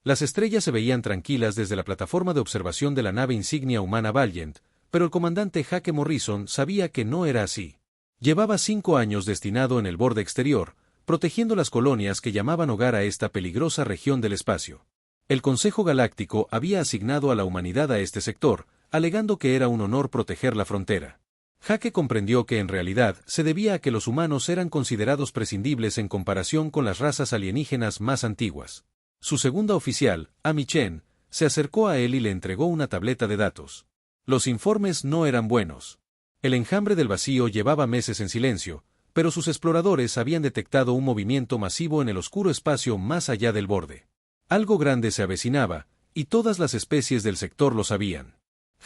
Las estrellas se veían tranquilas desde la plataforma de observación de la nave insignia humana Valiant, pero el comandante Jake Morrison sabía que no era así. Llevaba 5 años destinado en el borde exterior, protegiendo las colonias que llamaban hogar a esta peligrosa región del espacio. El Consejo Galáctico había asignado a la humanidad a este sector, alegando que era un honor proteger la frontera. Jake comprendió que en realidad se debía a que los humanos eran considerados prescindibles en comparación con las razas alienígenas más antiguas. Su segunda oficial, Amy Chen, se acercó a él y le entregó una tableta de datos. Los informes no eran buenos. El enjambre del vacío llevaba meses en silencio, pero sus exploradores habían detectado un movimiento masivo en el oscuro espacio más allá del borde. Algo grande se avecinaba, y todas las especies del sector lo sabían.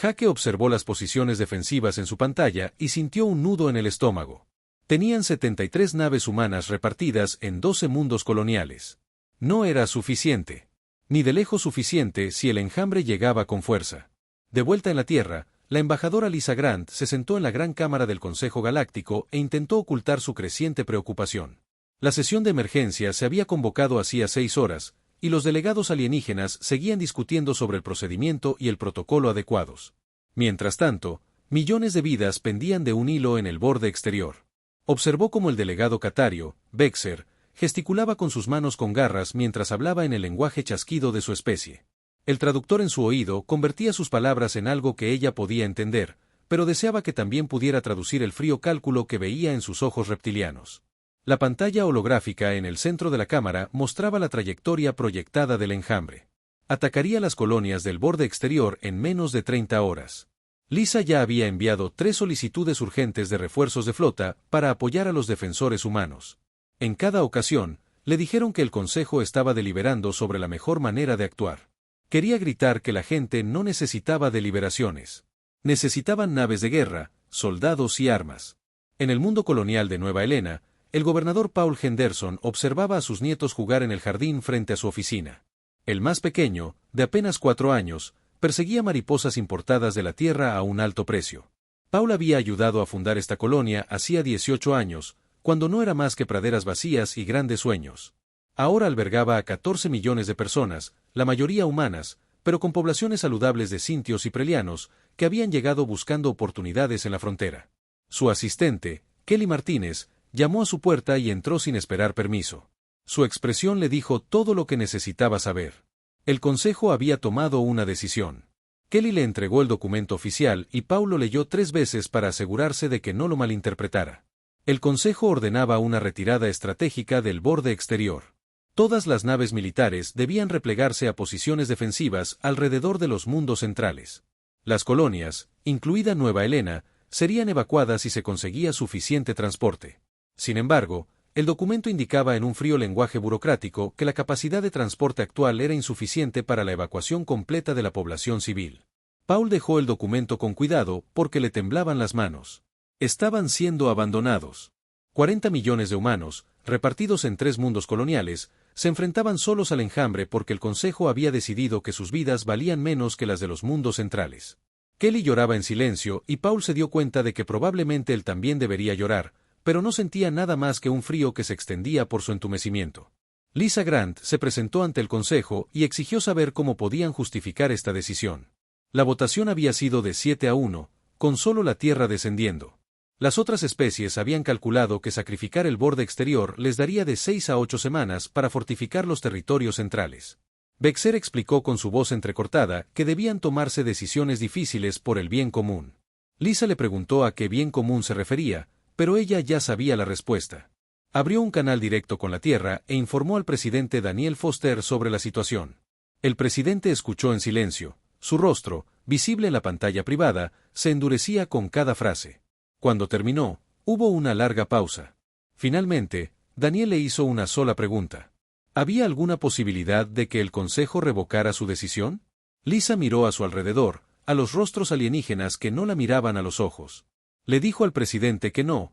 Jake observó las posiciones defensivas en su pantalla y sintió un nudo en el estómago. Tenían 73 naves humanas repartidas en 12 mundos coloniales. No era suficiente. Ni de lejos suficiente si el enjambre llegaba con fuerza. De vuelta en la Tierra, la embajadora Lisa Grant se sentó en la gran cámara del Consejo Galáctico e intentó ocultar su creciente preocupación. La sesión de emergencia se había convocado hacía 6 horas, y los delegados alienígenas seguían discutiendo sobre el procedimiento y el protocolo adecuados. Mientras tanto, millones de vidas pendían de un hilo en el borde exterior. Observó cómo el delegado catario, Bexer, gesticulaba con sus manos con garras mientras hablaba en el lenguaje chasquido de su especie. El traductor en su oído convertía sus palabras en algo que ella podía entender, pero deseaba que también pudiera traducir el frío cálculo que veía en sus ojos reptilianos. La pantalla holográfica en el centro de la cámara mostraba la trayectoria proyectada del enjambre. Atacaría las colonias del borde exterior en menos de 30 horas. Lisa ya había enviado 3 solicitudes urgentes de refuerzos de flota para apoyar a los defensores humanos. En cada ocasión, le dijeron que el Consejo estaba deliberando sobre la mejor manera de actuar. Quería gritar que la gente no necesitaba deliberaciones. Necesitaban naves de guerra, soldados y armas. En el mundo colonial de Nueva Helena, el gobernador Paul Henderson observaba a sus nietos jugar en el jardín frente a su oficina. El más pequeño, de apenas 4 años, perseguía mariposas importadas de la Tierra a un alto precio. Paul había ayudado a fundar esta colonia hacía 18 años, cuando no era más que praderas vacías y grandes sueños. Ahora albergaba a 14 millones de personas, la mayoría humanas, pero con poblaciones saludables de sintios y prelianos, que habían llegado buscando oportunidades en la frontera. Su asistente, Kelly Martínez, llamó a su puerta y entró sin esperar permiso. Su expresión le dijo todo lo que necesitaba saber. El Consejo había tomado una decisión. Kelly le entregó el documento oficial y Paul lo leyó 3 veces para asegurarse de que no lo malinterpretara. El Consejo ordenaba una retirada estratégica del borde exterior. Todas las naves militares debían replegarse a posiciones defensivas alrededor de los mundos centrales. Las colonias, incluida Nueva Helena, serían evacuadas si se conseguía suficiente transporte. Sin embargo, el documento indicaba en un frío lenguaje burocrático que la capacidad de transporte actual era insuficiente para la evacuación completa de la población civil. Paul dejó el documento con cuidado porque le temblaban las manos. Estaban siendo abandonados. 40 millones de humanos, repartidos en 3 mundos coloniales, se enfrentaban solos al enjambre porque el Consejo había decidido que sus vidas valían menos que las de los mundos centrales. Kelly lloraba en silencio y Paul se dio cuenta de que probablemente él también debería llorar, pero no sentía nada más que un frío que se extendía por su entumecimiento. Lisa Grant se presentó ante el Consejo y exigió saber cómo podían justificar esta decisión. La votación había sido de 7-1, con solo la Tierra descendiendo. Las otras especies habían calculado que sacrificar el borde exterior les daría de 6 a 8 semanas para fortificar los territorios centrales. Bexer explicó con su voz entrecortada que debían tomarse decisiones difíciles por el bien común. Lisa le preguntó a qué bien común se refería, pero ella ya sabía la respuesta. Abrió un canal directo con la Tierra e informó al presidente Daniel Foster sobre la situación. El presidente escuchó en silencio. Su rostro, visible en la pantalla privada, se endurecía con cada frase. Cuando terminó, hubo una larga pausa. Finalmente, Daniel le hizo una sola pregunta. ¿Había alguna posibilidad de que el Consejo revocara su decisión? Lisa miró a su alrededor, a los rostros alienígenas que no la miraban a los ojos. Le dijo al presidente que no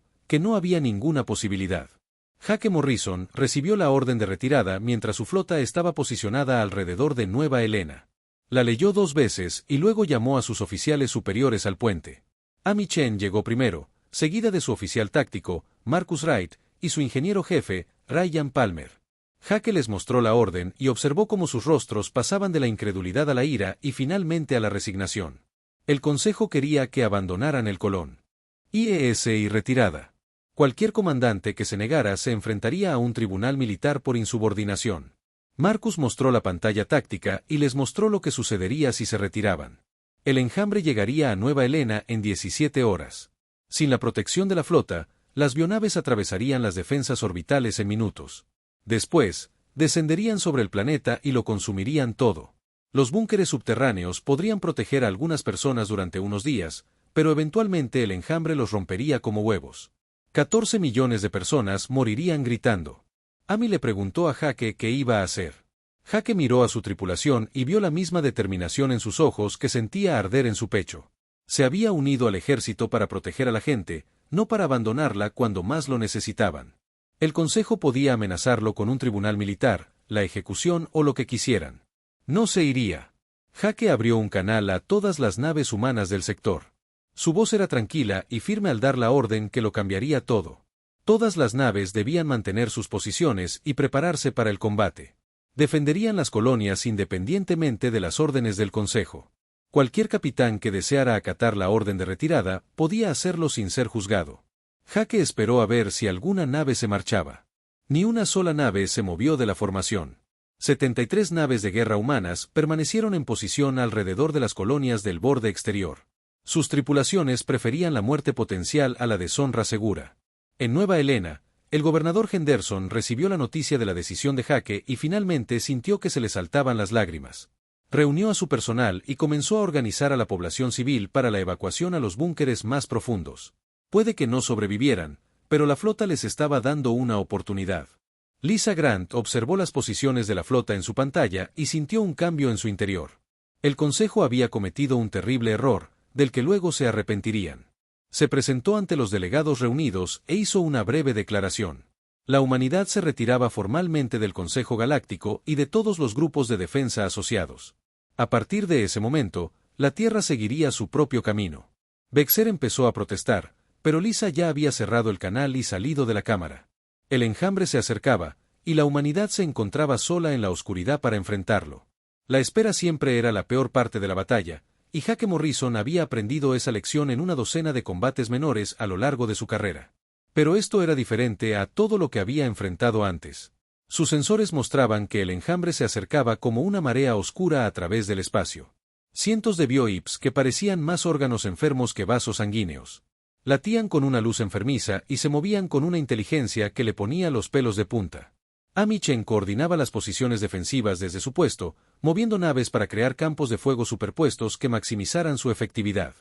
había ninguna posibilidad. Jake Morrison recibió la orden de retirada mientras su flota estaba posicionada alrededor de Nueva Helena. La leyó 2 veces y luego llamó a sus oficiales superiores al puente. Amy Chen llegó primero, seguida de su oficial táctico, Marcus Wright, y su ingeniero jefe, Ryan Palmer. Hake les mostró la orden y observó cómo sus rostros pasaban de la incredulidad a la ira y finalmente a la resignación. El consejo quería que abandonaran el Colón. IES y retirada. Cualquier comandante que se negara se enfrentaría a un tribunal militar por insubordinación. Marcus mostró la pantalla táctica y les mostró lo que sucedería si se retiraban. El enjambre llegaría a Nueva Helena en 17 horas. Sin la protección de la flota, las bionaves atravesarían las defensas orbitales en minutos. Después, descenderían sobre el planeta y lo consumirían todo. Los búnkeres subterráneos podrían proteger a algunas personas durante unos días, pero eventualmente el enjambre los rompería como huevos. 14 millones de personas morirían gritando. Amy le preguntó a Hake qué iba a hacer. Hake miró a su tripulación y vio la misma determinación en sus ojos que sentía arder en su pecho. Se había unido al ejército para proteger a la gente, no para abandonarla cuando más lo necesitaban. El Consejo podía amenazarlo con un tribunal militar, la ejecución o lo que quisieran. No se iría. Hake abrió un canal a todas las naves humanas del sector. Su voz era tranquila y firme al dar la orden que lo cambiaría todo. Todas las naves debían mantener sus posiciones y prepararse para el combate. Defenderían las colonias independientemente de las órdenes del Consejo. Cualquier capitán que deseara acatar la orden de retirada podía hacerlo sin ser juzgado. Hake esperó a ver si alguna nave se marchaba. Ni una sola nave se movió de la formación. 73 naves de guerra humanas permanecieron en posición alrededor de las colonias del borde exterior. Sus tripulaciones preferían la muerte potencial a la deshonra segura. En Nueva Helena, el gobernador Henderson recibió la noticia de la decisión de Hake y finalmente sintió que se le saltaban las lágrimas. Reunió a su personal y comenzó a organizar a la población civil para la evacuación a los búnkeres más profundos. Puede que no sobrevivieran, pero la flota les estaba dando una oportunidad. Lisa Grant observó las posiciones de la flota en su pantalla y sintió un cambio en su interior. El Consejo había cometido un terrible error, del que luego se arrepentirían. Se presentó ante los delegados reunidos e hizo una breve declaración. La humanidad se retiraba formalmente del Consejo Galáctico y de todos los grupos de defensa asociados. A partir de ese momento, la Tierra seguiría su propio camino. Bexer empezó a protestar, pero Lisa ya había cerrado el canal y salido de la cámara. El enjambre se acercaba, y la humanidad se encontraba sola en la oscuridad para enfrentarlo. La espera siempre era la peor parte de la batalla, y Hake Morrison había aprendido esa lección en una docena de combates menores a lo largo de su carrera. Pero esto era diferente a todo lo que había enfrentado antes. Sus sensores mostraban que el enjambre se acercaba como una marea oscura a través del espacio. Cientos de bioips que parecían más órganos enfermos que vasos sanguíneos. Latían con una luz enfermiza y se movían con una inteligencia que le ponía los pelos de punta. Amy Chen coordinaba las posiciones defensivas desde su puesto, moviendo naves para crear campos de fuego superpuestos que maximizaran su efectividad.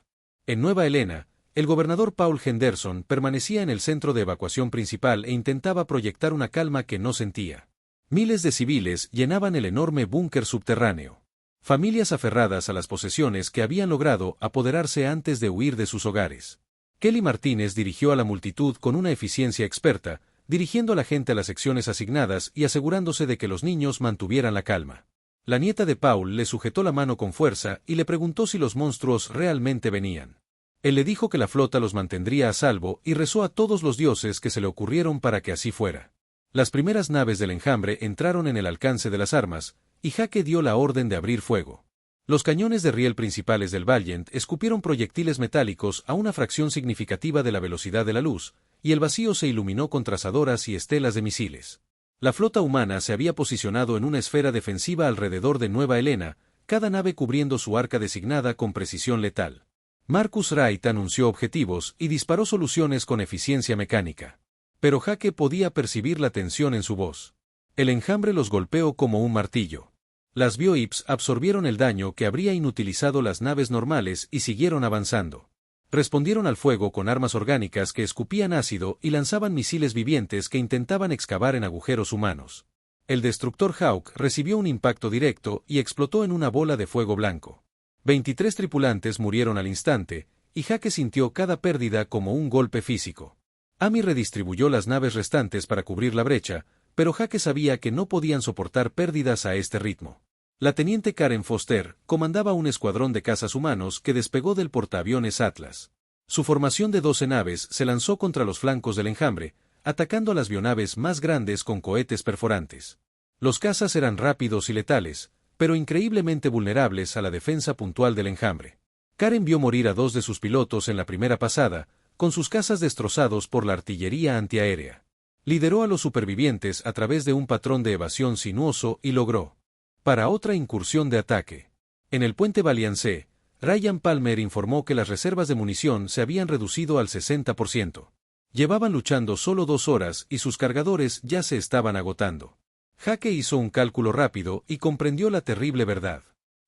En Nueva Helena, el gobernador Paul Henderson permanecía en el centro de evacuación principal e intentaba proyectar una calma que no sentía. Miles de civiles llenaban el enorme búnker subterráneo. Familias aferradas a las posesiones que habían logrado apoderarse antes de huir de sus hogares. Kelly Martínez dirigió a la multitud con una eficiencia experta, dirigiendo a la gente a las secciones asignadas y asegurándose de que los niños mantuvieran la calma. La nieta de Paul le sujetó la mano con fuerza y le preguntó si los monstruos realmente venían. Él le dijo que la flota los mantendría a salvo y rezó a todos los dioses que se le ocurrieron para que así fuera. Las primeras naves del enjambre entraron en el alcance de las armas, y Hake dio la orden de abrir fuego. Los cañones de riel principales del Valiant escupieron proyectiles metálicos a una fracción significativa de la velocidad de la luz, y el vacío se iluminó con trazadoras y estelas de misiles. La flota humana se había posicionado en una esfera defensiva alrededor de Nueva Helena, cada nave cubriendo su arca designada con precisión letal. Marcus Wright anunció objetivos y disparó soluciones con eficiencia mecánica. Pero Hake podía percibir la tensión en su voz. El enjambre los golpeó como un martillo. Las bioips absorbieron el daño que habría inutilizado las naves normales y siguieron avanzando. Respondieron al fuego con armas orgánicas que escupían ácido y lanzaban misiles vivientes que intentaban excavar en agujeros humanos. El destructor Hawk recibió un impacto directo y explotó en una bola de fuego blanco. 23 tripulantes murieron al instante, y Hake sintió cada pérdida como un golpe físico. Amy redistribuyó las naves restantes para cubrir la brecha, pero Hake sabía que no podían soportar pérdidas a este ritmo. La teniente Karen Foster comandaba un escuadrón de cazas humanos que despegó del portaaviones Atlas. Su formación de 12 naves se lanzó contra los flancos del enjambre, atacando a las bionaves más grandes con cohetes perforantes. Los cazas eran rápidos y letales, pero increíblemente vulnerables a la defensa puntual del enjambre. Karen vio morir a 2 de sus pilotos en la primera pasada, con sus cazas destrozados por la artillería antiaérea. Lideró a los supervivientes a través de un patrón de evasión sinuoso y logró para otra incursión de ataque. En el puente Valiance, Ryan Palmer informó que las reservas de munición se habían reducido al 60%. Llevaban luchando solo 2 horas y sus cargadores ya se estaban agotando. Hake hizo un cálculo rápido y comprendió la terrible verdad.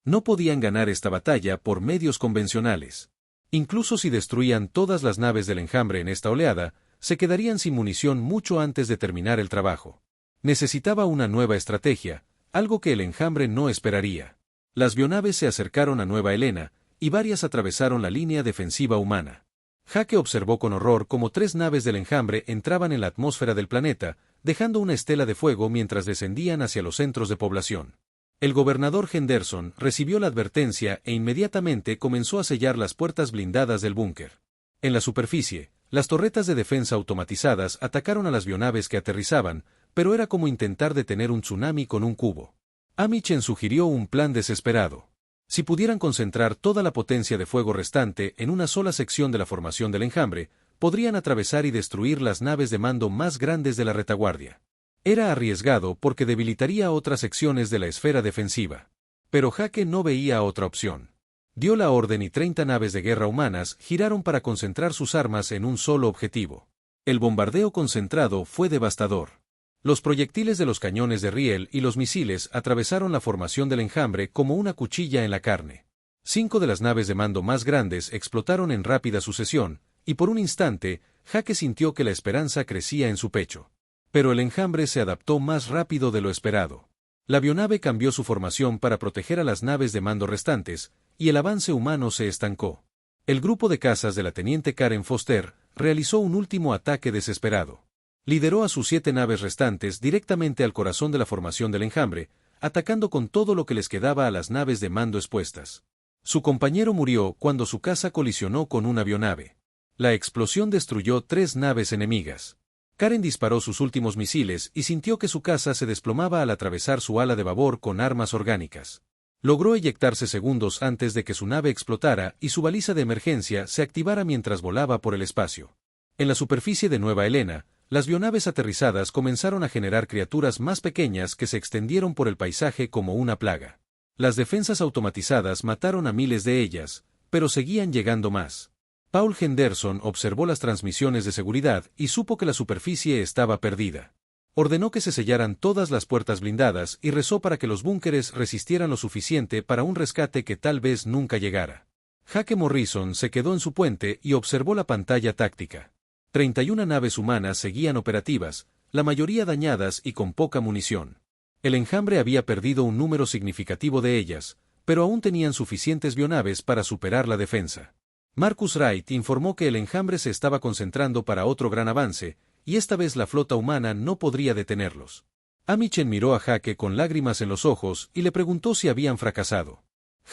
No podían ganar esta batalla por medios convencionales. Incluso si destruían todas las naves del enjambre en esta oleada, se quedarían sin munición mucho antes de terminar el trabajo. Necesitaba una nueva estrategia, algo que el enjambre no esperaría. Las bionaves se acercaron a Nueva Helena, y varias atravesaron la línea defensiva humana. Hake observó con horror cómo 3 naves del enjambre entraban en la atmósfera del planeta, dejando una estela de fuego mientras descendían hacia los centros de población. El gobernador Henderson recibió la advertencia e inmediatamente comenzó a sellar las puertas blindadas del búnker. En la superficie, las torretas de defensa automatizadas atacaron a las bionaves que aterrizaban, pero era como intentar detener un tsunami con un cubo. Amichen sugirió un plan desesperado. Si pudieran concentrar toda la potencia de fuego restante en una sola sección de la formación del enjambre, podrían atravesar y destruir las naves de mando más grandes de la retaguardia. Era arriesgado porque debilitaría otras secciones de la esfera defensiva. Pero Hake no veía otra opción. Dio la orden y 30 naves de guerra humanas giraron para concentrar sus armas en un solo objetivo. El bombardeo concentrado fue devastador. Los proyectiles de los cañones de riel y los misiles atravesaron la formación del enjambre como una cuchilla en la carne. 5 de las naves de mando más grandes explotaron en rápida sucesión, y por un instante, Hake sintió que la esperanza crecía en su pecho. Pero el enjambre se adaptó más rápido de lo esperado. La avionave cambió su formación para proteger a las naves de mando restantes, y el avance humano se estancó. El grupo de cazas de la teniente Karen Foster realizó un último ataque desesperado. Lideró a sus 7 naves restantes directamente al corazón de la formación del enjambre, atacando con todo lo que les quedaba a las naves de mando expuestas. Su compañero murió cuando su caza colisionó con una avionave. La explosión destruyó 3 naves enemigas. Karen disparó sus últimos misiles y sintió que su caza se desplomaba al atravesar su ala de babor con armas orgánicas. Logró eyectarse segundos antes de que su nave explotara y su baliza de emergencia se activara mientras volaba por el espacio. En la superficie de Nueva Helena, las bionaves aterrizadas comenzaron a generar criaturas más pequeñas que se extendieron por el paisaje como una plaga. Las defensas automatizadas mataron a miles de ellas, pero seguían llegando más. Paul Henderson observó las transmisiones de seguridad y supo que la superficie estaba perdida. Ordenó que se sellaran todas las puertas blindadas y rezó para que los búnkeres resistieran lo suficiente para un rescate que tal vez nunca llegara. Hake Morrison se quedó en su puente y observó la pantalla táctica. 31 naves humanas seguían operativas, la mayoría dañadas y con poca munición. El enjambre había perdido un número significativo de ellas, pero aún tenían suficientes bionaves para superar la defensa. Marcus Wright informó que el enjambre se estaba concentrando para otro gran avance, y esta vez la flota humana no podría detenerlos. Amichen miró a Hake con lágrimas en los ojos y le preguntó si habían fracasado.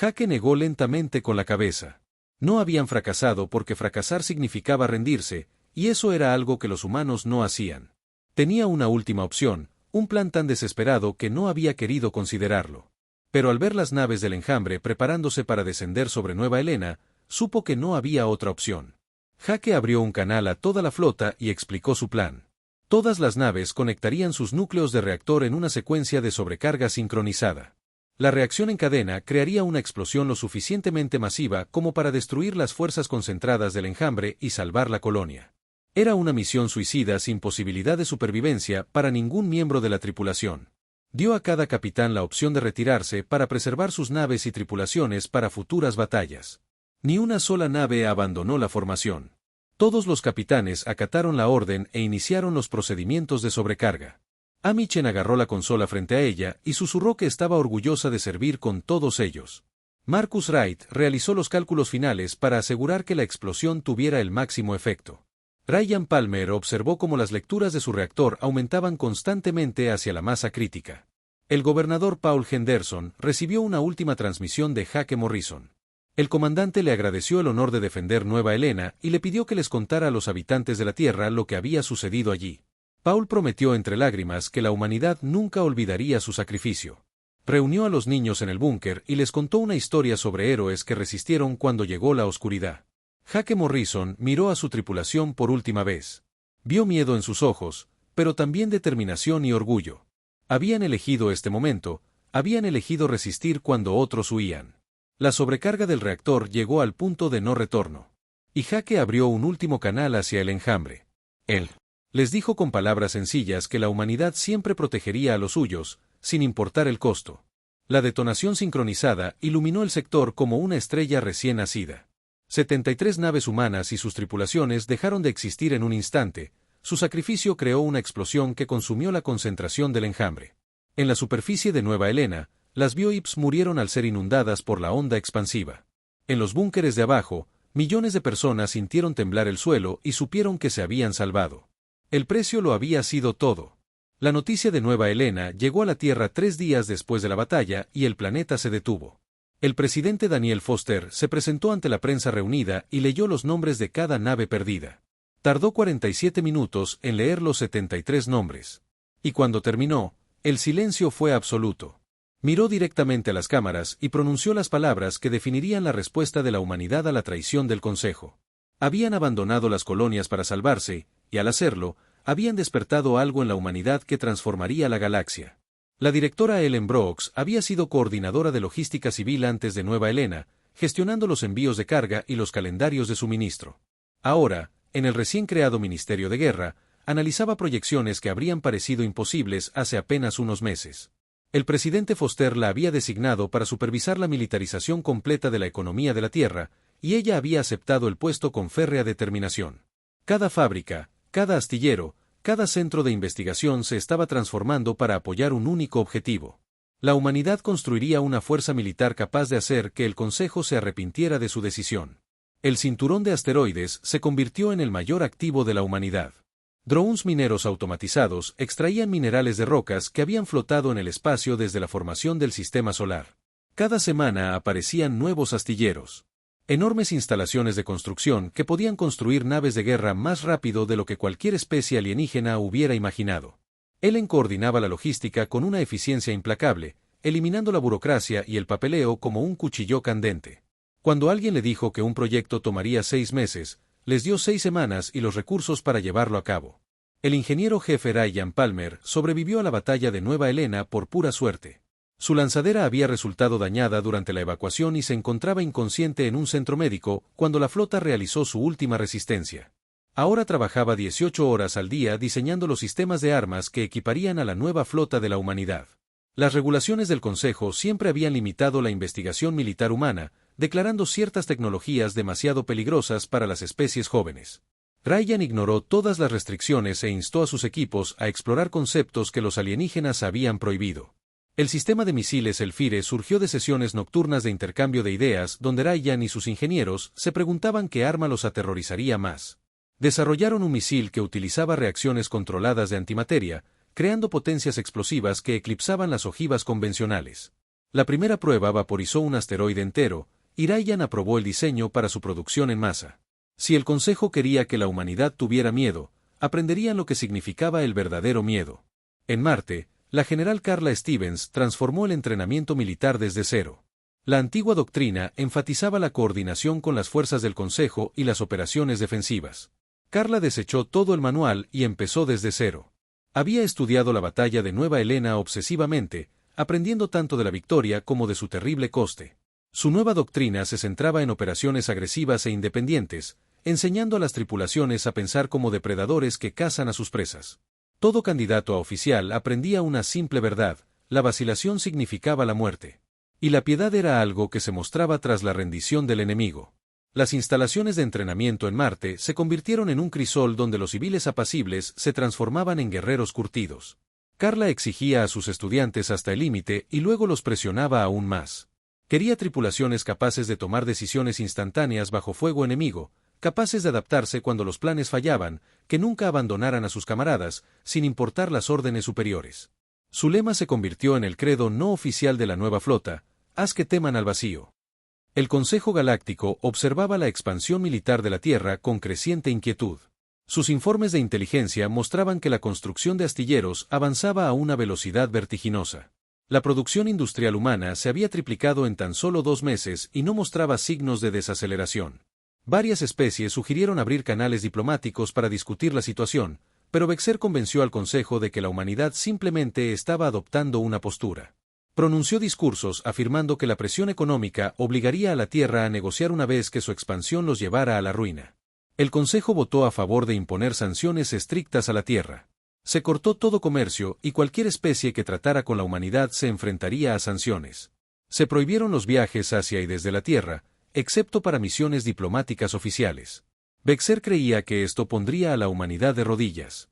Hake negó lentamente con la cabeza. No habían fracasado porque fracasar significaba rendirse, y eso era algo que los humanos no hacían. Tenía una última opción, un plan tan desesperado que no había querido considerarlo. Pero al ver las naves del enjambre preparándose para descender sobre Nueva Helena, supo que no había otra opción. Hake abrió un canal a toda la flota y explicó su plan. Todas las naves conectarían sus núcleos de reactor en una secuencia de sobrecarga sincronizada. La reacción en cadena crearía una explosión lo suficientemente masiva como para destruir las fuerzas concentradas del enjambre y salvar la colonia. Era una misión suicida sin posibilidad de supervivencia para ningún miembro de la tripulación. Dio a cada capitán la opción de retirarse para preservar sus naves y tripulaciones para futuras batallas. Ni una sola nave abandonó la formación. Todos los capitanes acataron la orden e iniciaron los procedimientos de sobrecarga. Amichen agarró la consola frente a ella y susurró que estaba orgullosa de servir con todos ellos. Marcus Wright realizó los cálculos finales para asegurar que la explosión tuviera el máximo efecto. Ryan Palmer observó cómo las lecturas de su reactor aumentaban constantemente hacia la masa crítica. El gobernador Paul Henderson recibió una última transmisión de Hake Morrison. El comandante le agradeció el honor de defender Nueva Helena y le pidió que les contara a los habitantes de la Tierra lo que había sucedido allí. Paul prometió entre lágrimas que la humanidad nunca olvidaría su sacrificio. Reunió a los niños en el búnker y les contó una historia sobre héroes que resistieron cuando llegó la oscuridad. Jake Morrison miró a su tripulación por última vez. Vio miedo en sus ojos, pero también determinación y orgullo. Habían elegido este momento, habían elegido resistir cuando otros huían. La sobrecarga del reactor llegó al punto de no retorno. Y Jake abrió un último canal hacia el enjambre. Él les dijo con palabras sencillas que la humanidad siempre protegería a los suyos, sin importar el costo. La detonación sincronizada iluminó el sector como una estrella recién nacida. 73 naves humanas y sus tripulaciones dejaron de existir en un instante. Su sacrificio creó una explosión que consumió la concentración del enjambre. En la superficie de Nueva Helena, las bioips murieron al ser inundadas por la onda expansiva. En los búnkeres de abajo, millones de personas sintieron temblar el suelo y supieron que se habían salvado. El precio lo había sido todo. La noticia de Nueva Helena llegó a la Tierra 3 días después de la batalla y el planeta se detuvo. El presidente Daniel Foster se presentó ante la prensa reunida y leyó los nombres de cada nave perdida. Tardó 47 minutos en leer los 73 nombres. Y cuando terminó, el silencio fue absoluto. Miró directamente a las cámaras y pronunció las palabras que definirían la respuesta de la humanidad a la traición del Consejo. Habían abandonado las colonias para salvarse, y al hacerlo, habían despertado algo en la humanidad que transformaría la galaxia. La directora Ellen Brooks había sido coordinadora de logística civil antes de Nueva Helena, gestionando los envíos de carga y los calendarios de suministro. Ahora, en el recién creado Ministerio de Guerra, analizaba proyecciones que habrían parecido imposibles hace apenas unos meses. El presidente Foster la había designado para supervisar la militarización completa de la economía de la Tierra, y ella había aceptado el puesto con férrea determinación. Cada fábrica, cada astillero, cada centro de investigación se estaba transformando para apoyar un único objetivo. La humanidad construiría una fuerza militar capaz de hacer que el Consejo se arrepintiera de su decisión. El cinturón de asteroides se convirtió en el mayor activo de la humanidad. Drones mineros automatizados extraían minerales de rocas que habían flotado en el espacio desde la formación del sistema solar. Cada semana aparecían nuevos astilleros. Enormes instalaciones de construcción que podían construir naves de guerra más rápido de lo que cualquier especie alienígena hubiera imaginado. Ellen coordinaba la logística con una eficiencia implacable, eliminando la burocracia y el papeleo como un cuchillo candente. Cuando alguien le dijo que un proyecto tomaría 6 meses, les dio 6 semanas y los recursos para llevarlo a cabo. El ingeniero jefe Ryan Palmer sobrevivió a la batalla de Nueva Helena por pura suerte. Su lanzadera había resultado dañada durante la evacuación y se encontraba inconsciente en un centro médico cuando la flota realizó su última resistencia. Ahora trabajaba 18 horas al día diseñando los sistemas de armas que equiparían a la nueva flota de la humanidad. Las regulaciones del Consejo siempre habían limitado la investigación militar humana, declarando ciertas tecnologías demasiado peligrosas para las especies jóvenes. Ryan ignoró todas las restricciones e instó a sus equipos a explorar conceptos que los alienígenas habían prohibido. El sistema de misiles Elfire surgió de sesiones nocturnas de intercambio de ideas donde Ryan y sus ingenieros se preguntaban qué arma los aterrorizaría más. Desarrollaron un misil que utilizaba reacciones controladas de antimateria, creando potencias explosivas que eclipsaban las ojivas convencionales. La primera prueba vaporizó un asteroide entero, y Ryan aprobó el diseño para su producción en masa. Si el Consejo quería que la humanidad tuviera miedo, aprenderían lo que significaba el verdadero miedo. En Marte, la general Carla Stevens transformó el entrenamiento militar desde cero. La antigua doctrina enfatizaba la coordinación con las fuerzas del Consejo y las operaciones defensivas. Carla desechó todo el manual y empezó desde cero. Había estudiado la batalla de Nueva Helena obsesivamente, aprendiendo tanto de la victoria como de su terrible coste. Su nueva doctrina se centraba en operaciones agresivas e independientes, enseñando a las tripulaciones a pensar como depredadores que cazan a sus presas. Todo candidato a oficial aprendía una simple verdad: la vacilación significaba la muerte. Y la piedad era algo que se mostraba tras la rendición del enemigo. Las instalaciones de entrenamiento en Marte se convirtieron en un crisol donde los civiles apacibles se transformaban en guerreros curtidos. Carla exigía a sus estudiantes hasta el límite y luego los presionaba aún más. Quería tripulaciones capaces de tomar decisiones instantáneas bajo fuego enemigo, capaces de adaptarse cuando los planes fallaban, que nunca abandonaran a sus camaradas, sin importar las órdenes superiores. Su lema se convirtió en el credo no oficial de la nueva flota: haz que teman al vacío. El Consejo Galáctico observaba la expansión militar de la Tierra con creciente inquietud. Sus informes de inteligencia mostraban que la construcción de astilleros avanzaba a una velocidad vertiginosa. La producción industrial humana se había triplicado en tan solo 2 meses y no mostraba signos de desaceleración. Varias especies sugirieron abrir canales diplomáticos para discutir la situación, pero Bexer convenció al Consejo de que la humanidad simplemente estaba adoptando una postura. Pronunció discursos afirmando que la presión económica obligaría a la Tierra a negociar una vez que su expansión los llevara a la ruina. El Consejo votó a favor de imponer sanciones estrictas a la Tierra. Se cortó todo comercio y cualquier especie que tratara con la humanidad se enfrentaría a sanciones. Se prohibieron los viajes hacia y desde la Tierra, excepto para misiones diplomáticas oficiales. Bexer creía que esto pondría a la humanidad de rodillas.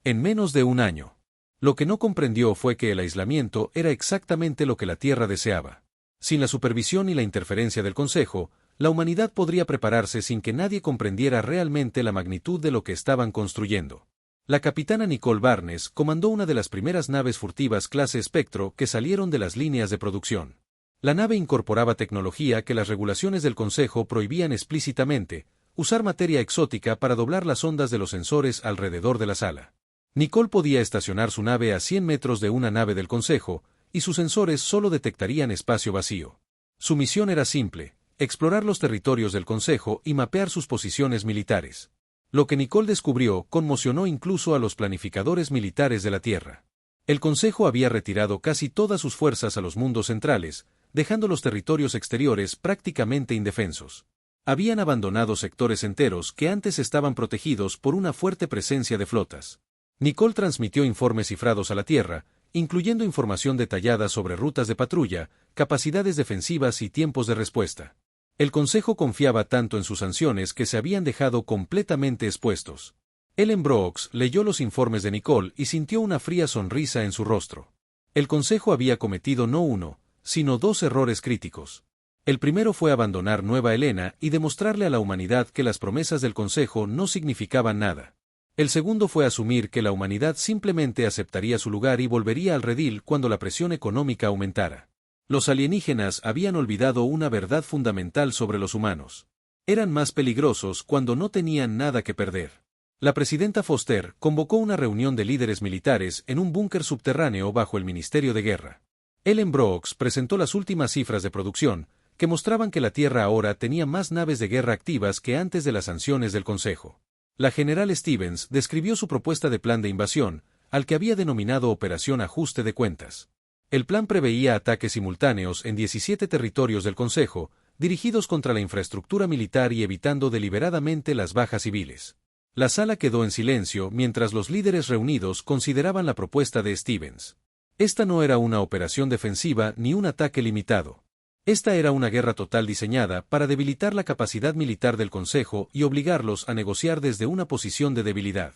En menos de un año. Lo que no comprendió fue que el aislamiento era exactamente lo que la Tierra deseaba. Sin la supervisión y la interferencia del Consejo, la humanidad podría prepararse sin que nadie comprendiera realmente la magnitud de lo que estaban construyendo. La capitana Nicole Barnes comandó una de las primeras naves furtivas clase Espectro que salieron de las líneas de producción. La nave incorporaba tecnología que las regulaciones del Consejo prohibían explícitamente, usar materia exótica para doblar las ondas de los sensores alrededor de la sala. Nicole podía estacionar su nave a 100 metros de una nave del Consejo, y sus sensores solo detectarían espacio vacío. Su misión era simple: explorar los territorios del Consejo y mapear sus posiciones militares. Lo que Nicole descubrió conmocionó incluso a los planificadores militares de la Tierra. El Consejo había retirado casi todas sus fuerzas a los mundos centrales, dejando los territorios exteriores prácticamente indefensos. Habían abandonado sectores enteros que antes estaban protegidos por una fuerte presencia de flotas. Nicole transmitió informes cifrados a la Tierra, incluyendo información detallada sobre rutas de patrulla, capacidades defensivas y tiempos de respuesta. El Consejo confiaba tanto en sus sanciones que se habían dejado completamente expuestos. Ellen Brooks leyó los informes de Nicole y sintió una fría sonrisa en su rostro. El Consejo había cometido no uno, sino 2 errores críticos. El primero fue abandonar Nueva Helena y demostrarle a la humanidad que las promesas del Consejo no significaban nada. El segundo fue asumir que la humanidad simplemente aceptaría su lugar y volvería al redil cuando la presión económica aumentara. Los alienígenas habían olvidado una verdad fundamental sobre los humanos. Eran más peligrosos cuando no tenían nada que perder. La presidenta Foster convocó una reunión de líderes militares en un búnker subterráneo bajo el Ministerio de Guerra. Ellen Brooks presentó las últimas cifras de producción, que mostraban que la Tierra ahora tenía más naves de guerra activas que antes de las sanciones del Consejo. La general Stevens describió su propuesta de plan de invasión, al que había denominado Operación Ajuste de Cuentas. El plan preveía ataques simultáneos en 17 territorios del Consejo, dirigidos contra la infraestructura militar y evitando deliberadamente las bajas civiles. La sala quedó en silencio mientras los líderes reunidos consideraban la propuesta de Stevens. Esta no era una operación defensiva ni un ataque limitado. Esta era una guerra total diseñada para debilitar la capacidad militar del Consejo y obligarlos a negociar desde una posición de debilidad.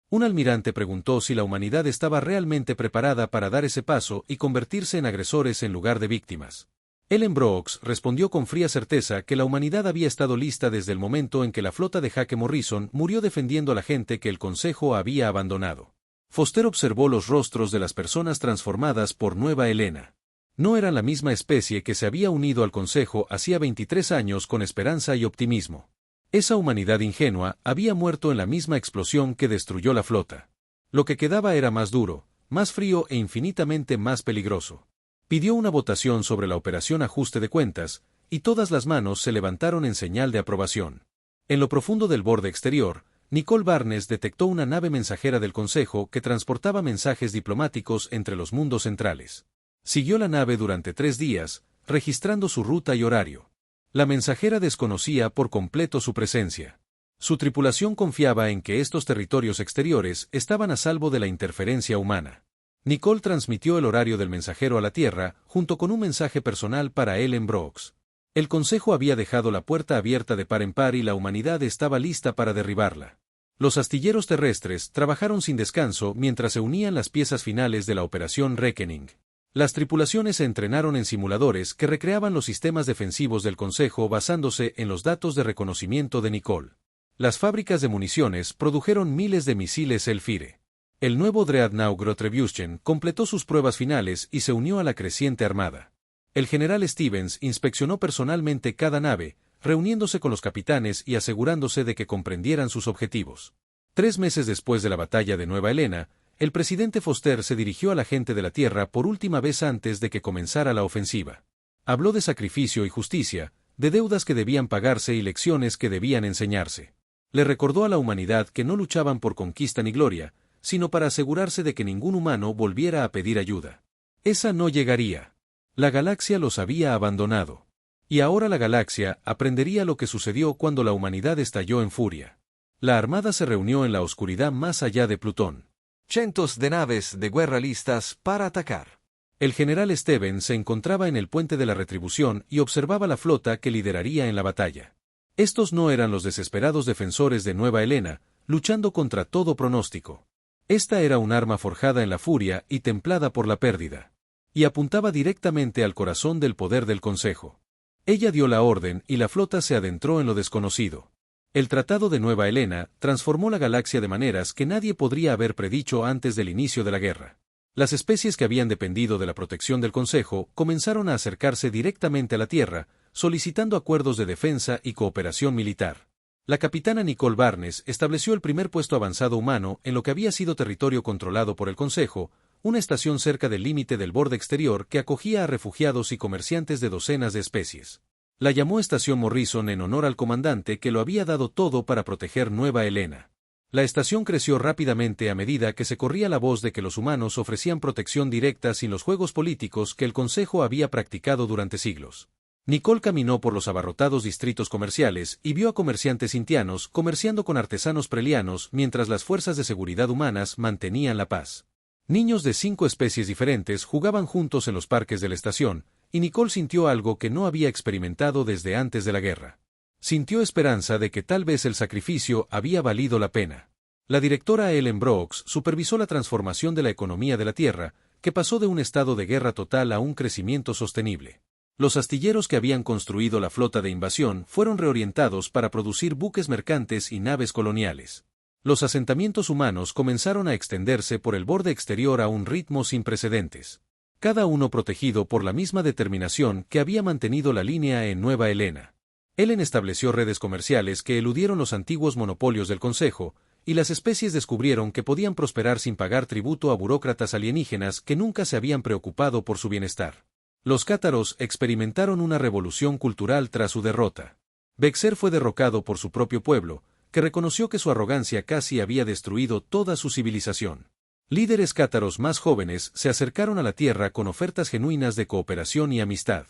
Un almirante preguntó si la humanidad estaba realmente preparada para dar ese paso y convertirse en agresores en lugar de víctimas. Ellen Brooks respondió con fría certeza que la humanidad había estado lista desde el momento en que la flota de Hake Morrison murió defendiendo a la gente que el Consejo había abandonado. Foster observó los rostros de las personas transformadas por Nueva Helena. No eran la misma especie que se había unido al Consejo hacía 23 años con esperanza y optimismo. Esa humanidad ingenua había muerto en la misma explosión que destruyó la flota. Lo que quedaba era más duro, más frío e infinitamente más peligroso. Pidió una votación sobre la operación Ajuste de Cuentas, y todas las manos se levantaron en señal de aprobación. En lo profundo del borde exterior, Nicole Barnes detectó una nave mensajera del Consejo que transportaba mensajes diplomáticos entre los mundos centrales. Siguió la nave durante 3 días, registrando su ruta y horario. La mensajera desconocía por completo su presencia. Su tripulación confiaba en que estos territorios exteriores estaban a salvo de la interferencia humana. Nicole transmitió el horario del mensajero a la Tierra, junto con un mensaje personal para Ellen Brooks. El Consejo había dejado la puerta abierta de par en par y la humanidad estaba lista para derribarla. Los astilleros terrestres trabajaron sin descanso mientras se unían las piezas finales de la Operación Reckoning. Las tripulaciones se entrenaron en simuladores que recreaban los sistemas defensivos del Consejo basándose en los datos de reconocimiento de Nicole. Las fábricas de municiones produjeron miles de misiles Hellfire. El nuevo Dreadnought Grotribution completó sus pruebas finales y se unió a la creciente armada. El general Stevens inspeccionó personalmente cada nave, reuniéndose con los capitanes y asegurándose de que comprendieran sus objetivos. 3 meses después de la batalla de Nueva Helena, el presidente Foster se dirigió a la gente de la Tierra por última vez antes de que comenzara la ofensiva. Habló de sacrificio y justicia, de deudas que debían pagarse y lecciones que debían enseñarse. Le recordó a la humanidad que no luchaban por conquista ni gloria, sino para asegurarse de que ningún humano volviera a pedir ayuda. Esa no llegaría. La galaxia los había abandonado. Y ahora la galaxia aprendería lo que sucedió cuando la humanidad estalló en furia. La armada se reunió en la oscuridad más allá de Plutón. Cientos de naves de guerra listas para atacar. El general Steven se encontraba en el puente de la Retribución y observaba la flota que lideraría en la batalla. Estos no eran los desesperados defensores de Nueva Helena, luchando contra todo pronóstico. Esta era un arma forjada en la furia y templada por la pérdida. Y apuntaba directamente al corazón del poder del Consejo. Ella dio la orden y la flota se adentró en lo desconocido. El Tratado de Nueva Helena transformó la galaxia de maneras que nadie podría haber predicho antes del inicio de la guerra. Las especies que habían dependido de la protección del Consejo comenzaron a acercarse directamente a la Tierra, solicitando acuerdos de defensa y cooperación militar. La capitana Nicole Barnes estableció el primer puesto avanzado humano en lo que había sido territorio controlado por el Consejo, una estación cerca del límite del borde exterior que acogía a refugiados y comerciantes de docenas de especies. La llamó Estación Morrison en honor al comandante que lo había dado todo para proteger Nueva Helena. La estación creció rápidamente a medida que se corría la voz de que los humanos ofrecían protección directa sin los juegos políticos que el Consejo había practicado durante siglos. Nicole caminó por los abarrotados distritos comerciales y vio a comerciantes indianos comerciando con artesanos prelianos mientras las fuerzas de seguridad humanas mantenían la paz. Niños de 5 especies diferentes jugaban juntos en los parques de la estación, y Nicole sintió algo que no había experimentado desde antes de la guerra. Sintió esperanza de que tal vez el sacrificio había valido la pena. La directora Ellen Brooks supervisó la transformación de la economía de la Tierra, que pasó de un estado de guerra total a un crecimiento sostenible. Los astilleros que habían construido la flota de invasión fueron reorientados para producir buques mercantes y naves coloniales. Los asentamientos humanos comenzaron a extenderse por el borde exterior a un ritmo sin precedentes. Cada uno protegido por la misma determinación que había mantenido la línea en Nueva Helena. Ellen estableció redes comerciales que eludieron los antiguos monopolios del Consejo, y las especies descubrieron que podían prosperar sin pagar tributo a burócratas alienígenas que nunca se habían preocupado por su bienestar. Los cátaros experimentaron una revolución cultural tras su derrota. Bexer fue derrocado por su propio pueblo, que reconoció que su arrogancia casi había destruido toda su civilización. Líderes cátaros más jóvenes se acercaron a la Tierra con ofertas genuinas de cooperación y amistad.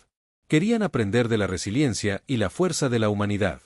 Querían aprender de la resiliencia y la fuerza de la humanidad.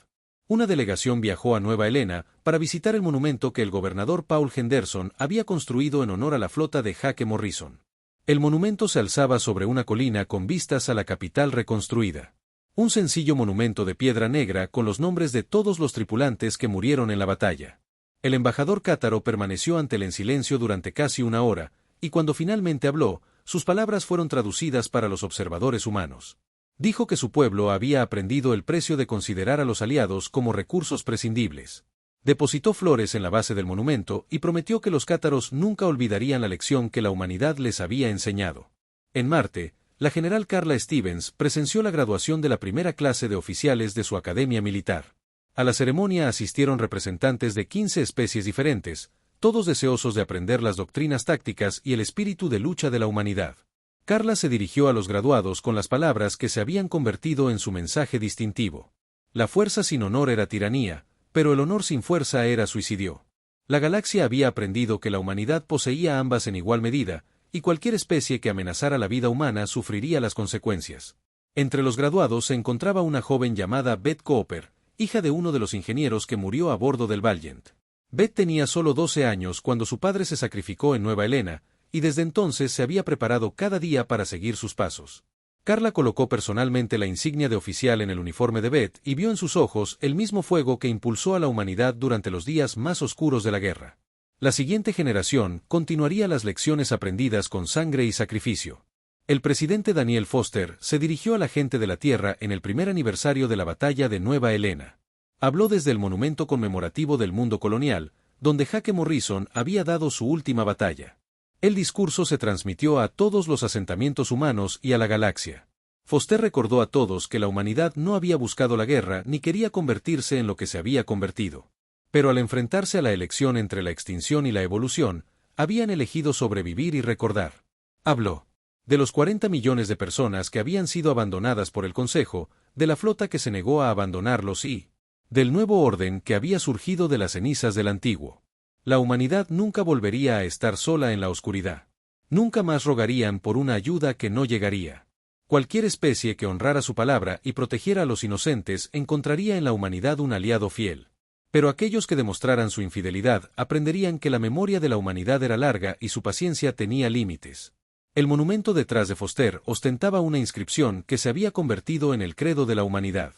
Una delegación viajó a Nueva Helena para visitar el monumento que el gobernador Paul Henderson había construido en honor a la flota de Hake Morrison. El monumento se alzaba sobre una colina con vistas a la capital reconstruida. Un sencillo monumento de piedra negra con los nombres de todos los tripulantes que murieron en la batalla. El embajador cátaro permaneció ante él en silencio durante casi una hora, y cuando finalmente habló, sus palabras fueron traducidas para los observadores humanos. Dijo que su pueblo había aprendido el precio de considerar a los aliados como recursos prescindibles. Depositó flores en la base del monumento y prometió que los cátaros nunca olvidarían la lección que la humanidad les había enseñado. En Marte, la general Carla Stevens presenció la graduación de la primera clase de oficiales de su academia militar. A la ceremonia asistieron representantes de 15 especies diferentes, todos deseosos de aprender las doctrinas tácticas y el espíritu de lucha de la humanidad. Carla se dirigió a los graduados con las palabras que se habían convertido en su mensaje distintivo. La fuerza sin honor era tiranía, pero el honor sin fuerza era suicidio. La galaxia había aprendido que la humanidad poseía ambas en igual medida, y cualquier especie que amenazara la vida humana sufriría las consecuencias. Entre los graduados se encontraba una joven llamada Beth Cooper, hija de uno de los ingenieros que murió a bordo del Valiant. Beth tenía solo 12 años cuando su padre se sacrificó en Nueva Helena, y desde entonces se había preparado cada día para seguir sus pasos. Carla colocó personalmente la insignia de oficial en el uniforme de Beth y vio en sus ojos el mismo fuego que impulsó a la humanidad durante los días más oscuros de la guerra. La siguiente generación continuaría las lecciones aprendidas con sangre y sacrificio. El presidente Daniel Foster se dirigió a la gente de la Tierra en el primer aniversario de la batalla de Nueva Helena. Habló desde el monumento conmemorativo del mundo colonial, donde Hake Morrison había dado su última batalla. El discurso se transmitió a todos los asentamientos humanos y a la galaxia. Foster recordó a todos que la humanidad no había buscado la guerra ni quería convertirse en lo que se había convertido. Pero al enfrentarse a la elección entre la extinción y la evolución, habían elegido sobrevivir y recordar. Habló de los 40 millones de personas que habían sido abandonadas por el Consejo, de la flota que se negó a abandonarlos y del nuevo orden que había surgido de las cenizas del antiguo. La humanidad nunca volvería a estar sola en la oscuridad. Nunca más rogarían por una ayuda que no llegaría. Cualquier especie que honrara su palabra y protegiera a los inocentes encontraría en la humanidad un aliado fiel. Pero aquellos que demostraran su infidelidad aprenderían que la memoria de la humanidad era larga y su paciencia tenía límites. El monumento detrás de Foster ostentaba una inscripción que se había convertido en el credo de la humanidad.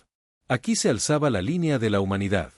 Aquí se alzaba la línea de la humanidad.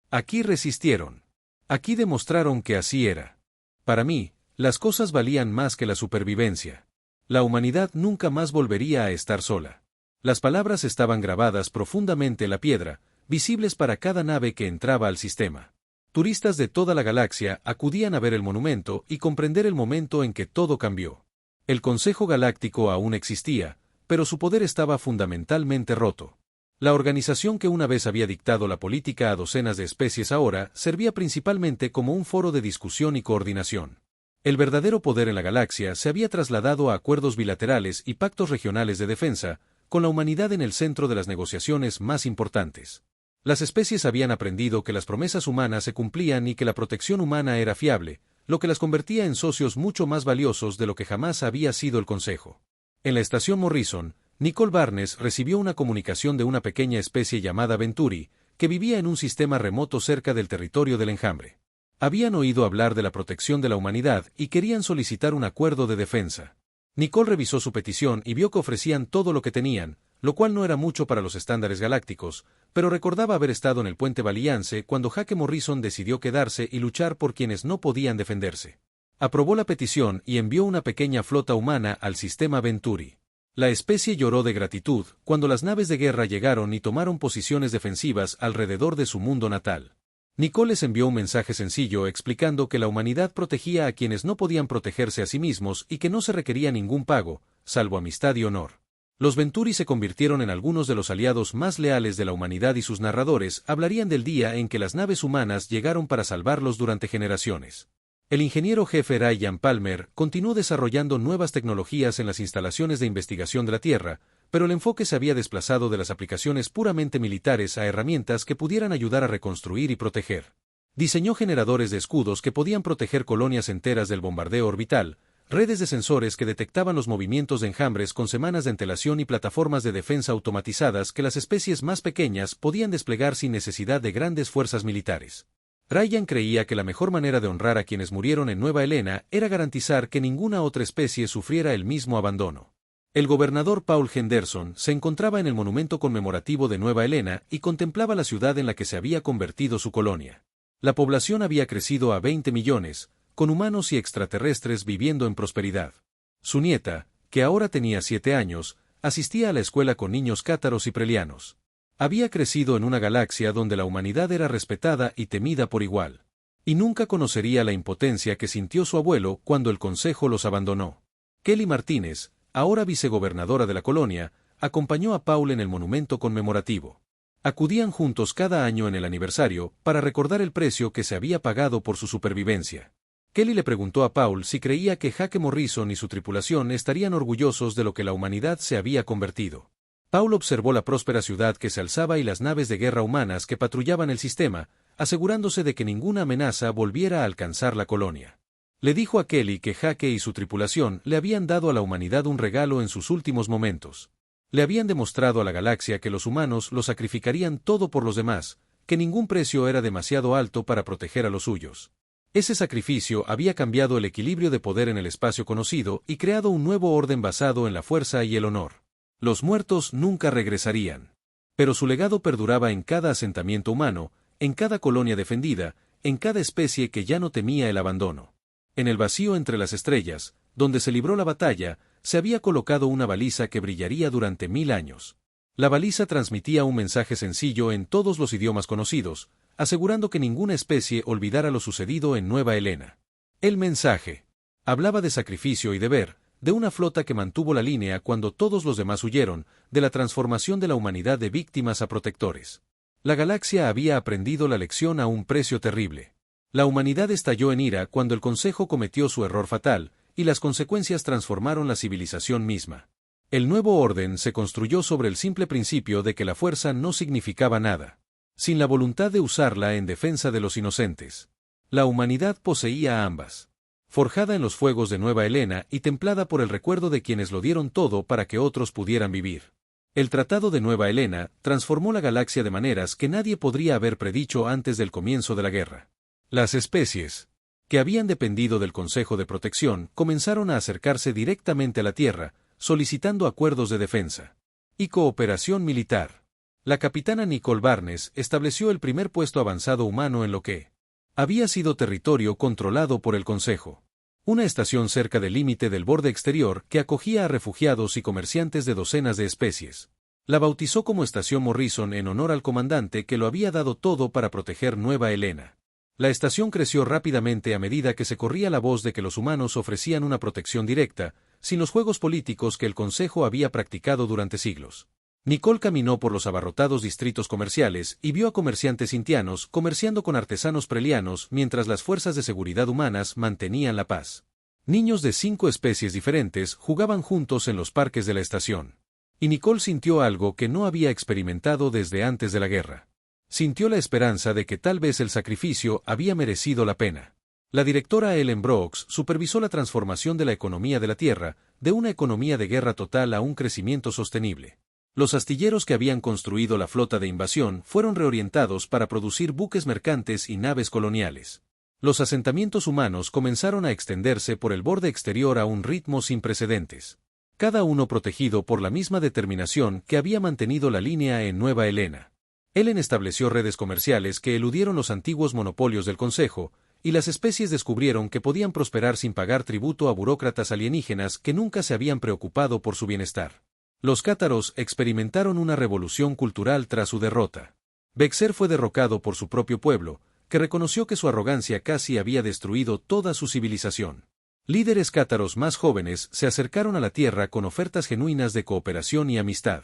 Aquí resistieron. Aquí demostraron que así era. Para mí, las cosas valían más que la supervivencia. La humanidad nunca más volvería a estar sola. Las palabras estaban grabadas profundamente en la piedra, visibles para cada nave que entraba al sistema. Turistas de toda la galaxia acudían a ver el monumento y comprender el momento en que todo cambió. El Consejo Galáctico aún existía, pero su poder estaba fundamentalmente roto. La organización que una vez había dictado la política a docenas de especies ahora servía principalmente como un foro de discusión y coordinación. El verdadero poder en la galaxia se había trasladado a acuerdos bilaterales y pactos regionales de defensa, con la humanidad en el centro de las negociaciones más importantes. Las especies habían aprendido que las promesas humanas se cumplían y que la protección humana era fiable, lo que las convertía en socios mucho más valiosos de lo que jamás había sido el Consejo. En la estación Morrison, Nicole Barnes recibió una comunicación de una pequeña especie llamada Venturi, que vivía en un sistema remoto cerca del territorio del enjambre. Habían oído hablar de la protección de la humanidad y querían solicitar un acuerdo de defensa. Nicole revisó su petición y vio que ofrecían todo lo que tenían, lo cual no era mucho para los estándares galácticos, pero recordaba haber estado en el puente Baliance cuando Hake Morrison decidió quedarse y luchar por quienes no podían defenderse. Aprobó la petición y envió una pequeña flota humana al sistema Venturi. La especie lloró de gratitud cuando las naves de guerra llegaron y tomaron posiciones defensivas alrededor de su mundo natal. Nicole les envió un mensaje sencillo explicando que la humanidad protegía a quienes no podían protegerse a sí mismos y que no se requería ningún pago, salvo amistad y honor. Los Venturi se convirtieron en algunos de los aliados más leales de la humanidad y sus narradores hablarían del día en que las naves humanas llegaron para salvarlos durante generaciones. El ingeniero jefe Ryan Palmer continuó desarrollando nuevas tecnologías en las instalaciones de investigación de la Tierra, pero el enfoque se había desplazado de las aplicaciones puramente militares a herramientas que pudieran ayudar a reconstruir y proteger. Diseñó generadores de escudos que podían proteger colonias enteras del bombardeo orbital, redes de sensores que detectaban los movimientos de enjambres con semanas de antelación y plataformas de defensa automatizadas que las especies más pequeñas podían desplegar sin necesidad de grandes fuerzas militares. Ryan creía que la mejor manera de honrar a quienes murieron en Nueva Helena era garantizar que ninguna otra especie sufriera el mismo abandono. El gobernador Paul Henderson se encontraba en el monumento conmemorativo de Nueva Helena y contemplaba la ciudad en la que se había convertido su colonia. La población había crecido a 20 millones, con humanos y extraterrestres viviendo en prosperidad. Su nieta, que ahora tenía 7 años, asistía a la escuela con niños cátaros y prelianos. Había crecido en una galaxia donde la humanidad era respetada y temida por igual. Y nunca conocería la impotencia que sintió su abuelo cuando el consejo los abandonó. Kelly Martínez, ahora vicegobernadora de la colonia, acompañó a Paul en el monumento conmemorativo. Acudían juntos cada año en el aniversario para recordar el precio que se había pagado por su supervivencia. Kelly le preguntó a Paul si creía que Hake Morrison y su tripulación estarían orgullosos de lo que la humanidad se había convertido. Paul observó la próspera ciudad que se alzaba y las naves de guerra humanas que patrullaban el sistema, asegurándose de que ninguna amenaza volviera a alcanzar la colonia. Le dijo a Kelly que Hake y su tripulación le habían dado a la humanidad un regalo en sus últimos momentos. Le habían demostrado a la galaxia que los humanos lo sacrificarían todo por los demás, que ningún precio era demasiado alto para proteger a los suyos. Ese sacrificio había cambiado el equilibrio de poder en el espacio conocido y creado un nuevo orden basado en la fuerza y el honor. Los muertos nunca regresarían. Pero su legado perduraba en cada asentamiento humano, en cada colonia defendida, en cada especie que ya no temía el abandono. En el vacío entre las estrellas, donde se libró la batalla, se había colocado una baliza que brillaría durante 1000 años. La baliza transmitía un mensaje sencillo en todos los idiomas conocidos, asegurando que ninguna especie olvidara lo sucedido en Nueva Helena. El mensaje hablaba de sacrificio y deber, de una flota que mantuvo la línea cuando todos los demás huyeron, de la transformación de la humanidad de víctimas a protectores. La galaxia había aprendido la lección a un precio terrible. La humanidad estalló en ira cuando el Consejo cometió su error fatal, y las consecuencias transformaron la civilización misma. El nuevo orden se construyó sobre el simple principio de que la fuerza no significaba nada, sin la voluntad de usarla en defensa de los inocentes. La humanidad poseía ambas. Forjada en los fuegos de Nueva Helena y templada por el recuerdo de quienes lo dieron todo para que otros pudieran vivir. El Tratado de Nueva Helena transformó la galaxia de maneras que nadie podría haber predicho antes del comienzo de la guerra. Las especies, que habían dependido del Consejo de Protección, comenzaron a acercarse directamente a la Tierra, solicitando acuerdos de defensa y cooperación militar. La capitana Nicole Barnes estableció el primer puesto avanzado humano en lo que había sido territorio controlado por el Consejo. Una estación cerca del límite del borde exterior que acogía a refugiados y comerciantes de docenas de especies. La bautizó como Estación Morrison en honor al comandante que lo había dado todo para proteger Nueva Helena. La estación creció rápidamente a medida que se corría la voz de que los humanos ofrecían una protección directa, sin los juegos políticos que el Consejo había practicado durante siglos. Nicole caminó por los abarrotados distritos comerciales y vio a comerciantes hintianos comerciando con artesanos prelianos mientras las fuerzas de seguridad humanas mantenían la paz. Niños de 5 especies diferentes jugaban juntos en los parques de la estación. Y Nicole sintió algo que no había experimentado desde antes de la guerra. Sintió la esperanza de que tal vez el sacrificio había merecido la pena. La directora Ellen Brooks supervisó la transformación de la economía de la Tierra, de una economía de guerra total a un crecimiento sostenible. Los astilleros que habían construido la flota de invasión fueron reorientados para producir buques mercantes y naves coloniales. Los asentamientos humanos comenzaron a extenderse por el borde exterior a un ritmo sin precedentes. Cada uno protegido por la misma determinación que había mantenido la línea en Nueva Helena. Ellen estableció redes comerciales que eludieron los antiguos monopolios del Consejo, y las especies descubrieron que podían prosperar sin pagar tributo a burócratas alienígenas que nunca se habían preocupado por su bienestar. Los cátaros experimentaron una revolución cultural tras su derrota. Bexer fue derrocado por su propio pueblo, que reconoció que su arrogancia casi había destruido toda su civilización. Líderes cátaros más jóvenes se acercaron a la Tierra con ofertas genuinas de cooperación y amistad.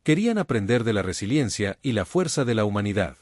Querían aprender de la resiliencia y la fuerza de la humanidad.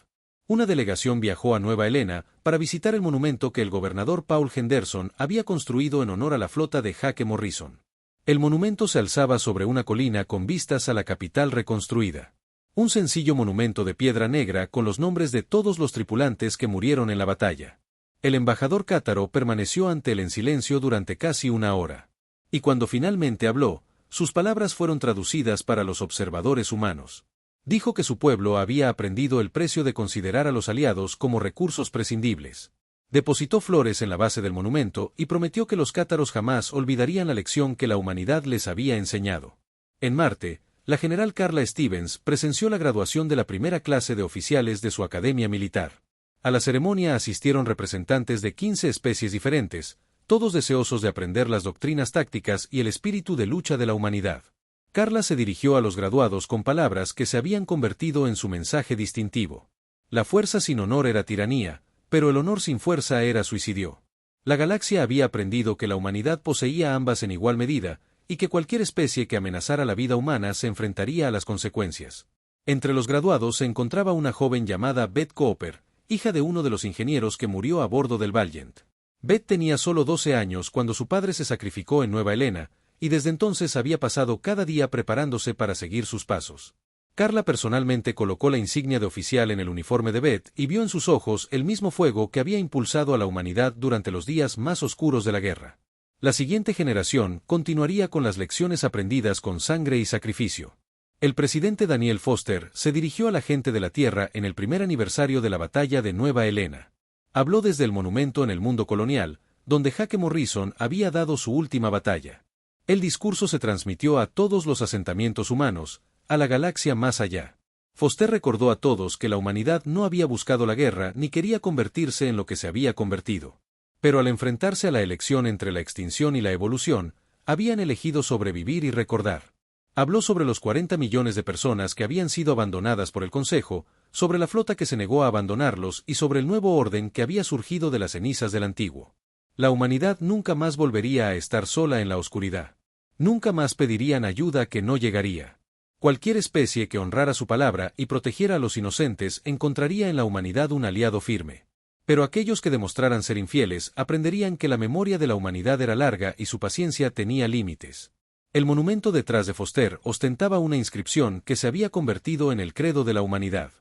Una delegación viajó a Nueva Helena para visitar el monumento que el gobernador Paul Henderson había construido en honor a la flota de Hake Morrison. El monumento se alzaba sobre una colina con vistas a la capital reconstruida. Un sencillo monumento de piedra negra con los nombres de todos los tripulantes que murieron en la batalla. El embajador cátaro permaneció ante él en silencio durante casi una hora. Y cuando finalmente habló, sus palabras fueron traducidas para los observadores humanos. Dijo que su pueblo había aprendido el precio de considerar a los aliados como recursos prescindibles. Depositó flores en la base del monumento y prometió que los cátaros jamás olvidarían la lección que la humanidad les había enseñado. En Marte, la general Carla Stevens presenció la graduación de la primera clase de oficiales de su academia militar. A la ceremonia asistieron representantes de 15 especies diferentes, todos deseosos de aprender las doctrinas tácticas y el espíritu de lucha de la humanidad. Carla se dirigió a los graduados con palabras que se habían convertido en su mensaje distintivo. La fuerza sin honor era tiranía, pero el honor sin fuerza era suicidio. La galaxia había aprendido que la humanidad poseía ambas en igual medida, y que cualquier especie que amenazara la vida humana se enfrentaría a las consecuencias. Entre los graduados se encontraba una joven llamada Beth Cooper, hija de uno de los ingenieros que murió a bordo del Valiant. Beth tenía solo 12 años cuando su padre se sacrificó en Nueva Helena, y desde entonces había pasado cada día preparándose para seguir sus pasos. Carla personalmente colocó la insignia de oficial en el uniforme de Beth y vio en sus ojos el mismo fuego que había impulsado a la humanidad durante los días más oscuros de la guerra. La siguiente generación continuaría con las lecciones aprendidas con sangre y sacrificio. El presidente Daniel Foster se dirigió a la gente de la Tierra en el primer aniversario de la batalla de Nueva Helena. Habló desde el monumento en el mundo colonial, donde Hake Morrison había dado su última batalla. El discurso se transmitió a todos los asentamientos humanos, a la galaxia más allá. Foster recordó a todos que la humanidad no había buscado la guerra ni quería convertirse en lo que se había convertido. Pero al enfrentarse a la elección entre la extinción y la evolución, habían elegido sobrevivir y recordar. Habló sobre los 40 millones de personas que habían sido abandonadas por el Consejo, sobre la flota que se negó a abandonarlos y sobre el nuevo orden que había surgido de las cenizas del antiguo. La humanidad nunca más volvería a estar sola en la oscuridad. Nunca más pedirían ayuda que no llegaría. Cualquier especie que honrara su palabra y protegiera a los inocentes encontraría en la humanidad un aliado firme. Pero aquellos que demostraran ser infieles aprenderían que la memoria de la humanidad era larga y su paciencia tenía límites. El monumento detrás de Foster ostentaba una inscripción que se había convertido en el credo de la humanidad.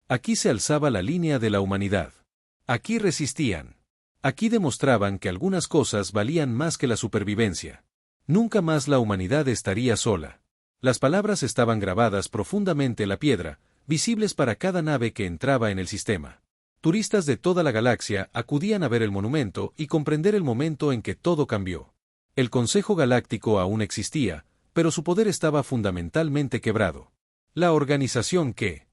Aquí se alzaba la línea de la humanidad. Aquí resistían. Aquí demostraban que algunas cosas valían más que la supervivencia. Nunca más la humanidad estaría sola. Las palabras estaban grabadas profundamente en la piedra, visibles para cada nave que entraba en el sistema. Turistas de toda la galaxia acudían a ver el monumento y comprender el momento en que todo cambió. El Consejo Galáctico aún existía, pero su poder estaba fundamentalmente quebrado. La organización que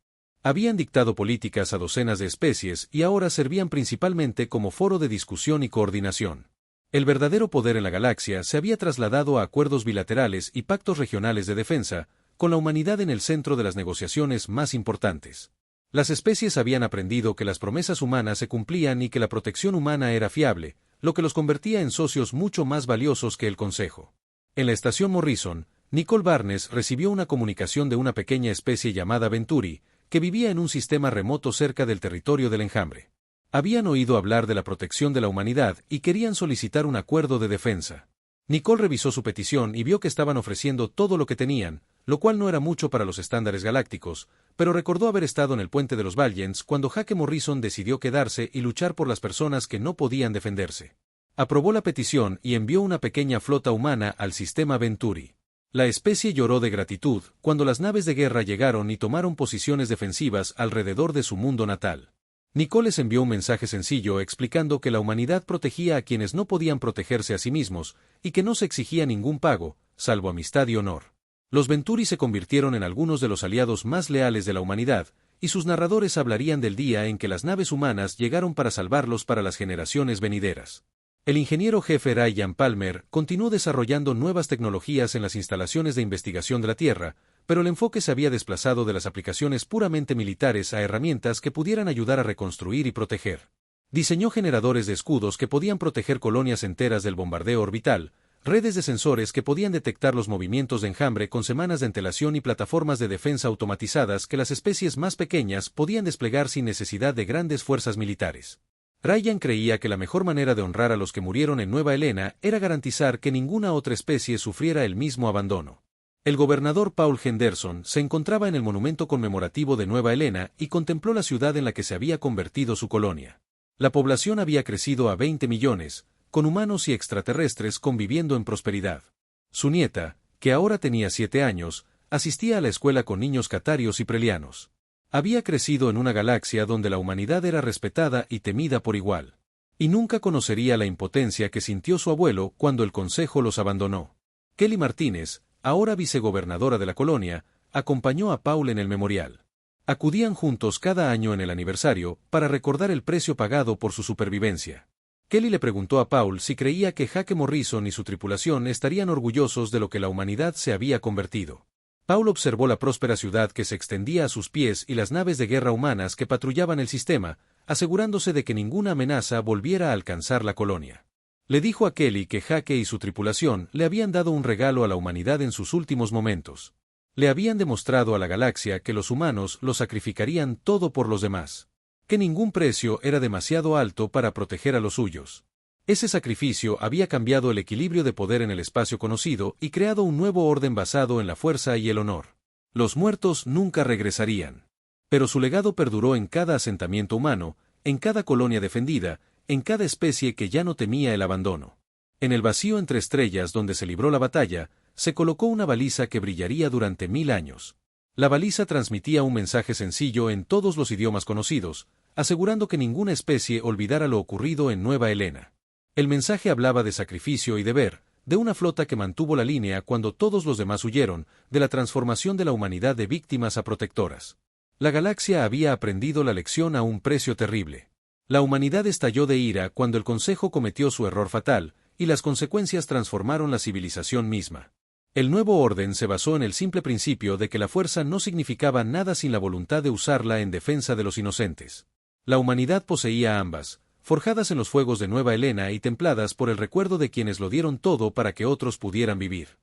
habían dictado políticas a docenas de especies y ahora servían principalmente como foro de discusión y coordinación. El verdadero poder en la galaxia se había trasladado a acuerdos bilaterales y pactos regionales de defensa, con la humanidad en el centro de las negociaciones más importantes. Las especies habían aprendido que las promesas humanas se cumplían y que la protección humana era fiable, lo que los convertía en socios mucho más valiosos que el Consejo. En la estación Morrison, Nicole Barnes recibió una comunicación de una pequeña especie llamada Venturi, que vivía en un sistema remoto cerca del territorio del enjambre. Habían oído hablar de la protección de la humanidad y querían solicitar un acuerdo de defensa. Nicole revisó su petición y vio que estaban ofreciendo todo lo que tenían, lo cual no era mucho para los estándares galácticos, pero recordó haber estado en el puente de los Valiants cuando Hake Morrison decidió quedarse y luchar por las personas que no podían defenderse. Aprobó la petición y envió una pequeña flota humana al sistema Venturi. La especie lloró de gratitud cuando las naves de guerra llegaron y tomaron posiciones defensivas alrededor de su mundo natal. Nicole les envió un mensaje sencillo explicando que la humanidad protegía a quienes no podían protegerse a sí mismos y que no se exigía ningún pago, salvo amistad y honor. Los Venturi se convirtieron en algunos de los aliados más leales de la humanidad, y sus narradores hablarían del día en que las naves humanas llegaron para salvarlos para las generaciones venideras. El ingeniero jefe Ryan Palmer continuó desarrollando nuevas tecnologías en las instalaciones de investigación de la Tierra, pero el enfoque se había desplazado de las aplicaciones puramente militares a herramientas que pudieran ayudar a reconstruir y proteger. Diseñó generadores de escudos que podían proteger colonias enteras del bombardeo orbital, redes de sensores que podían detectar los movimientos de enjambre con semanas de antelación y plataformas de defensa automatizadas que las especies más pequeñas podían desplegar sin necesidad de grandes fuerzas militares. Ryan creía que la mejor manera de honrar a los que murieron en Nueva Helena era garantizar que ninguna otra especie sufriera el mismo abandono. El gobernador Paul Henderson se encontraba en el monumento conmemorativo de Nueva Helena y contempló la ciudad en la que se había convertido su colonia. La población había crecido a 20 millones, con humanos y extraterrestres conviviendo en prosperidad. Su nieta, que ahora tenía 7 años, asistía a la escuela con niños catarios y prelianos. Había crecido en una galaxia donde la humanidad era respetada y temida por igual. Y nunca conocería la impotencia que sintió su abuelo cuando el consejo los abandonó. Kelly Martínez, ahora vicegobernadora de la colonia, acompañó a Paul en el memorial. Acudían juntos cada año en el aniversario para recordar el precio pagado por su supervivencia. Kelly le preguntó a Paul si creía que Hake Morrison y su tripulación estarían orgullosos de lo que la humanidad se había convertido. Paul observó la próspera ciudad que se extendía a sus pies y las naves de guerra humanas que patrullaban el sistema, asegurándose de que ninguna amenaza volviera a alcanzar la colonia. Le dijo a Kelly que Hake y su tripulación le habían dado un regalo a la humanidad en sus últimos momentos. Le habían demostrado a la galaxia que los humanos lo sacrificarían todo por los demás. Que ningún precio era demasiado alto para proteger a los suyos. Ese sacrificio había cambiado el equilibrio de poder en el espacio conocido y creado un nuevo orden basado en la fuerza y el honor. Los muertos nunca regresarían. Pero su legado perduró en cada asentamiento humano, en cada colonia defendida, en cada especie que ya no temía el abandono. En el vacío entre estrellas donde se libró la batalla, se colocó una baliza que brillaría durante 1000 años. La baliza transmitía un mensaje sencillo en todos los idiomas conocidos, asegurando que ninguna especie olvidara lo ocurrido en Nueva Helena. El mensaje hablaba de sacrificio y deber, de una flota que mantuvo la línea cuando todos los demás huyeron, de la transformación de la humanidad de víctimas a protectoras. La galaxia había aprendido la lección a un precio terrible. La humanidad estalló de ira cuando el Consejo cometió su error fatal, y las consecuencias transformaron la civilización misma. El nuevo orden se basó en el simple principio de que la fuerza no significaba nada sin la voluntad de usarla en defensa de los inocentes. La humanidad poseía ambas, forjadas en los fuegos de Nueva Helena y templadas por el recuerdo de quienes lo dieron todo para que otros pudieran vivir.